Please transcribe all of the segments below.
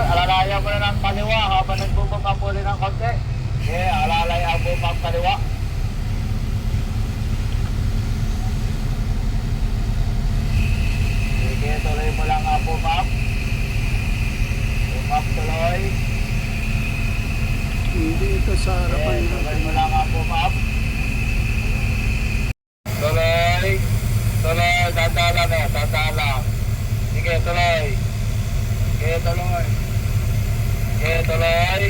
alalayan mo na ng kaliwa habang nagbubukang uli ng konti. Okay, alalay ang bumang kaliwa. Sige, tuloy mo lang ang bumang. Bumang tuloy. Hindi ito sa harapan Okay, tuloy mo lang ang bumang. Tuloy. Tuloy, tanda lang. Sige, tuloy. Sige, tuloy. Sige, tuloy.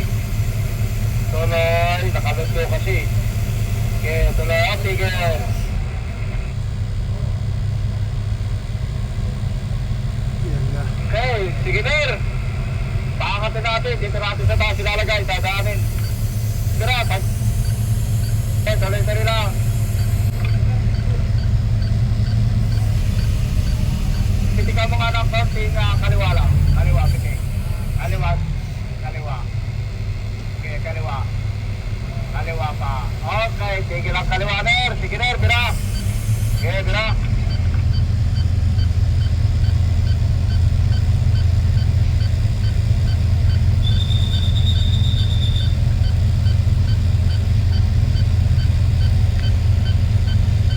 Tuloy, nakalundo kasi. Sige, tuloy. Sige. Yan na. Okay, sige, Ner. Pakakatin natin. Dito natin sa taas ilalagay. Dadaanin. Tira, tuloy lang. Pitika mo nga ng konting kaliwa lang. Kaliwa, pitik. Kaliwa. Okay, kaliwa. Kaliwa pa. Okay, tigil ang kaliwa, Ner. Sige, Ner, bira. Okay, bira.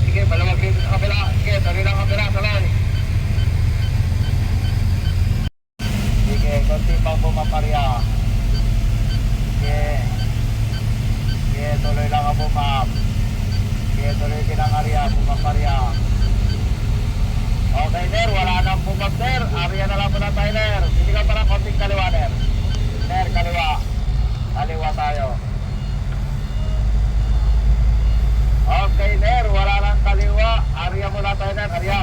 Sige, balawag dito sa kabila. Sige, tuloy lang kabila, tuloy. Sige, konti pang bumaparya. Sige. Sige, tuloy lang ang bumap. Sige, tuloy din ang area, bumaparya. Okay, Ner, wala nang bumap, Ner. Area na lang muna tayo, Ner. Hindi ka parang konting kaliwa, Ner. Ner, kaliwa. Kaliwa tayo. Okay, Ner, wala nang kaliwa. Area muna tayo, Ner. Area.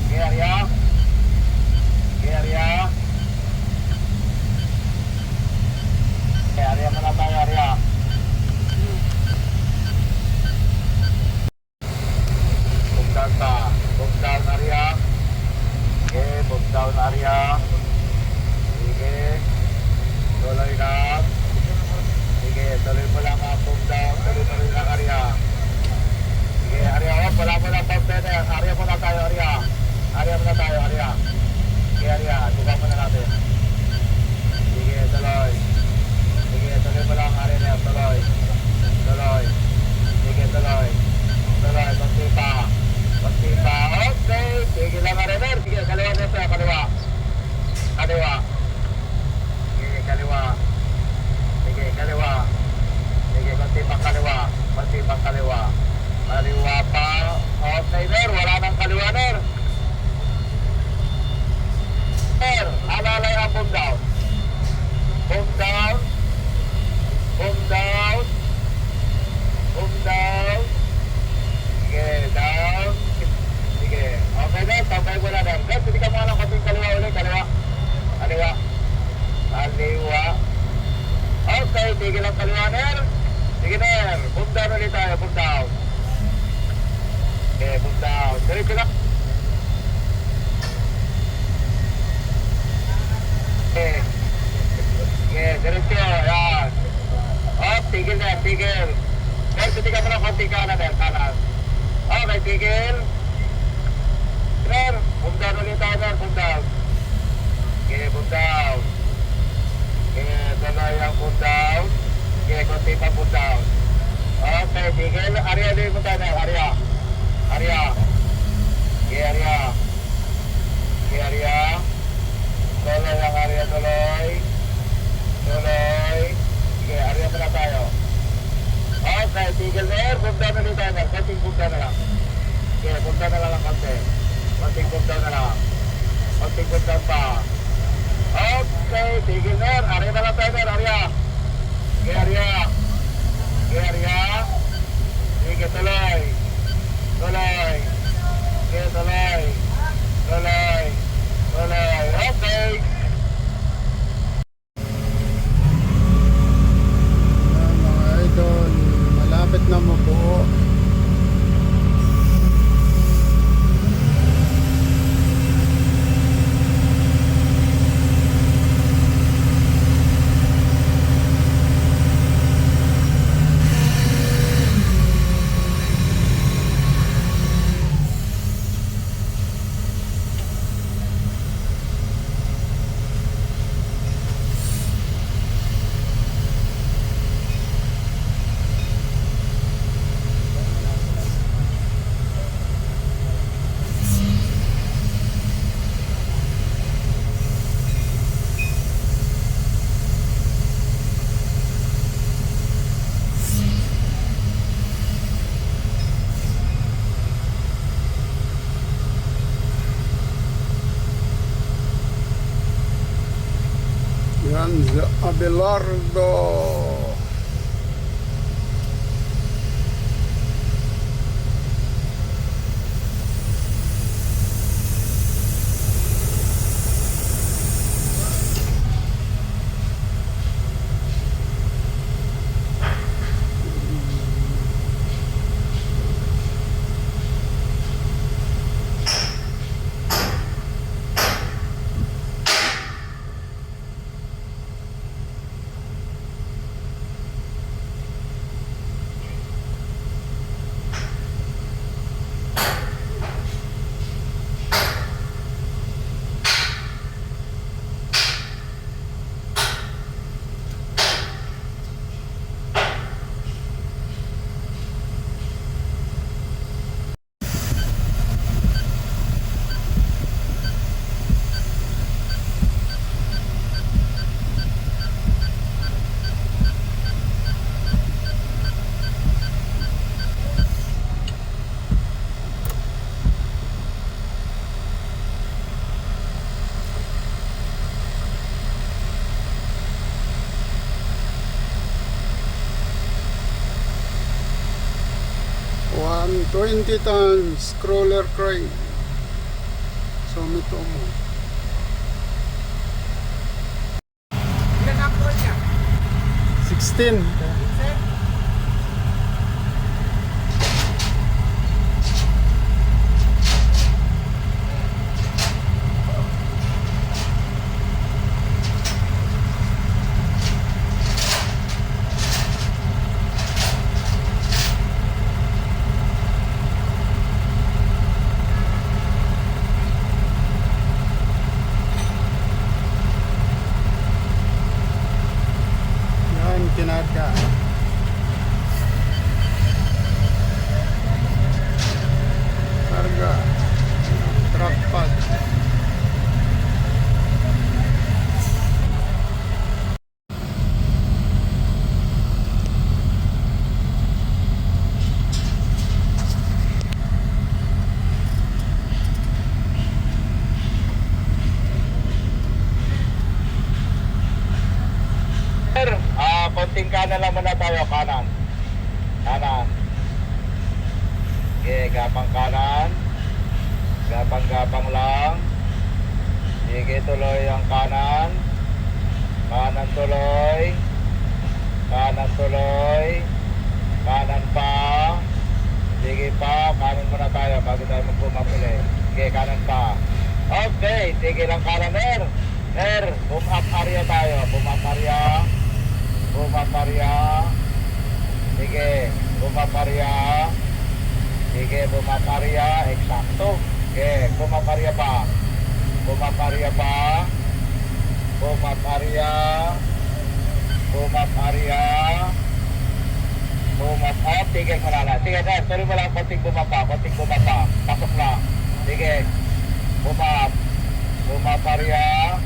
Okay, area. Okay, area. Area muna tayo, area. Book down pa. Book down area. Okay, book down area. Sige. Tuloy lang. Sige, tuloy mo lang ang book down. Tuloy lang area. Sige, area. Wala mo lang pang pwede. Area muna tayo, area. Area muna tayo, area. Sige, area. Tuga muna natin. Sige, tuloy. Sige, tuloy mo lang area na. Tuloy. Tuloy. Sige, tuloy. Tuloy, konti pa. Konti pa. Okay. Sige lang area na. Sige, kaliwa na siya. Kaliwa. Kaliwa. Sige, kaliwa. Sige, kaliwa. Sige, konti pa kaliwa. Konti pa kaliwa. Kaliwa pa. Okay, Ner. Wala nang kaliwa, Ner. Ner, alalay ang boom down. Boom down. Boom down. Boom down. Sige, down. Sige. Okay, Ner. Tambay mo na, Ner. Ner, hindi ka mga lang konting kaliwa ulit. Kaliwa. Kaliwa. Kaliwa. Okay, tigil ang kaliwa, Ner. Sige, Ner. Boom down ulit tayo. Boom down. Okay, boom down. Diretso lang. Okay. Okay, diretso. Yan. Oh, tigil na, tigil. Ner, hindi ka mo lang konting kanan, Ner. Kanan. Okay, tigil. Ner, boom down ulit tayo, Ner. Boom down. Okay, boom down. Okay, tuloy ang boom down. Okay, konti pa boom down. Okay, tigil. Area din mo tayo, Ner. Area. Area. Okay, area. Okay, area. Tuloy ang area, tuloy. Tuloy. Okay, area muna tayo. Okay, tigil, Ner. Boom down ulit tayo, Ner. Konting boom down na lang. Okay, boom down na lang konti. Konting boom down na lang. Konting boom down pa. Okay, tigil, Ner. Area na lang tayo, Ner. Area. Okay, area. Okay, area. Sige, tuloy. Tuloy. Okay, tuloy. Tuloy. Tuloy. Okay. Mga idol, malapit na mabuo. Franz Abelardo. One 20 tons crawler crane. Sumitomo. Ilan ang call niya? 16. Sir? Yan, kinarga. Karga. Truck pad. Sir, konting kanan lang muna tayo, kanan. Kanan. Okay, gapang kanan. Gapang-gapang lang. Sige, tuloy ang kanan. Kanan tuloy. Kanan tuloy. Kanan pa. Sige pa, kanan muna tayo bago tayo magpumapuli. Okay, kanan pa. Okay, sige lang kanan, Ner. Ner, boom up area tayo. Boom up area. Boom up area. Sige, boom up area. Sige, boom up area. Eksakto. Okay, boom up area pa. Boom up area pa. Boom up area. Boom up area. Boom up. Oh, tigil mo na lang. Sige, Ner, tuloy mo lang konting boom up pa. Konting boom up pa. Pasok lang. Sige, boom up. Boom up area.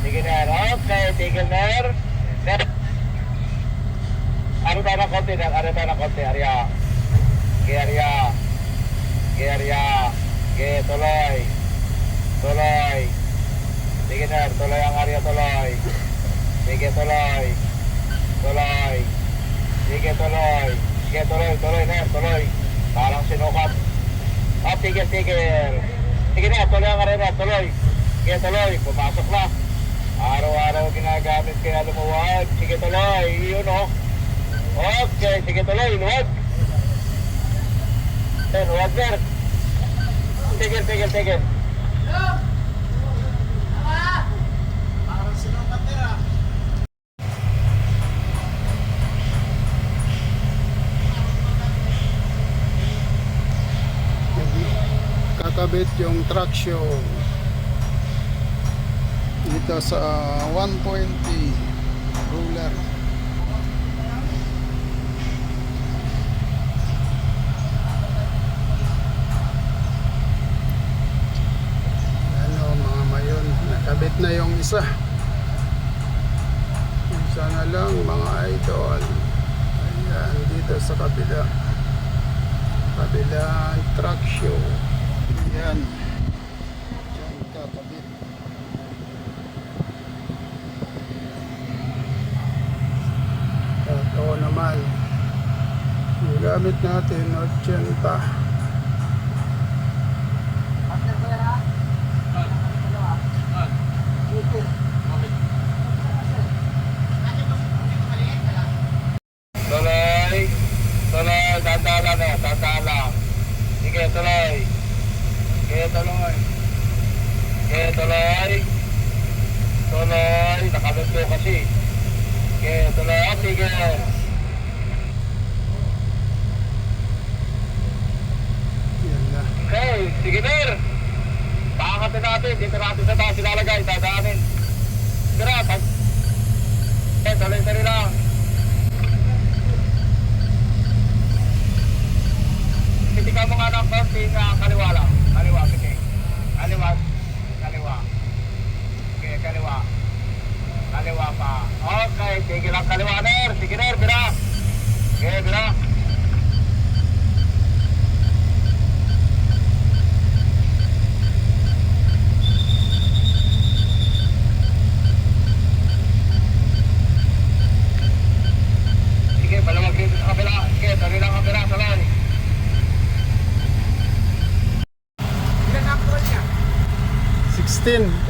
Sige, Ner. Okay, tigil, Ner. Ner. Ano tayo ng konti, Ner? Ano tayo ng konti? Area. Okay, area. Okay, area. Okay, tuloy. Tuloy. Sige, Ner. Tuloy ang area, tuloy. Sige, tuloy. Tuloy. Sige, tuloy. Sige, tuloy. Tuloy, Ner. Tuloy. Parang sinukat. Oh, tigil, tigil. Sige, Ner. Tuloy ang area, Ner. Tuloy. Sige, tuloy. Pumasok na. Araw-araw ginagamit kaya lumuwag. Sige, tuloy. Yun, oh. Okay, sige, tuloy. Luwag. Luwag, Ner. Tigil, tigil, tigil. Parang sinukat nila. Kakabit yung traction dito sa 120 ruler. Ano mga mayon, nakabit na yung isa. Isa na lang mga idol. Ayan, dito sa kabilang traction. Ayan. Diyan kakabit. gamit natin 80. Partner ko yan ha? Dalawa. Ipil. Tuloy. Tuloy. Tantala na. Tantala. Sige, tuloy. Sige, tuloy. Sige, tuloy. Tuloy. Nakaluto kasi. Sige, tuloy. Sige. Yan na. Okay, sige Ner. Pakakatin natin. Dito natin sa taas ilalagay. Dadaanin. Tira. Tuloy-tuloy lang. Pitika mo nga ng konting kaliwa lang. Kaliwa, pitik. Kaliwa. Kaliwa. Okay, kaliwa. Kaliwa pa. Okay, sige lang kaliwa, Ner. Sige, Ner, bira. Okay, bira. Sige, palawag dito sa kabila. Sige, tuloy lang kabila, tuloy. Ilan ang call niya? 16.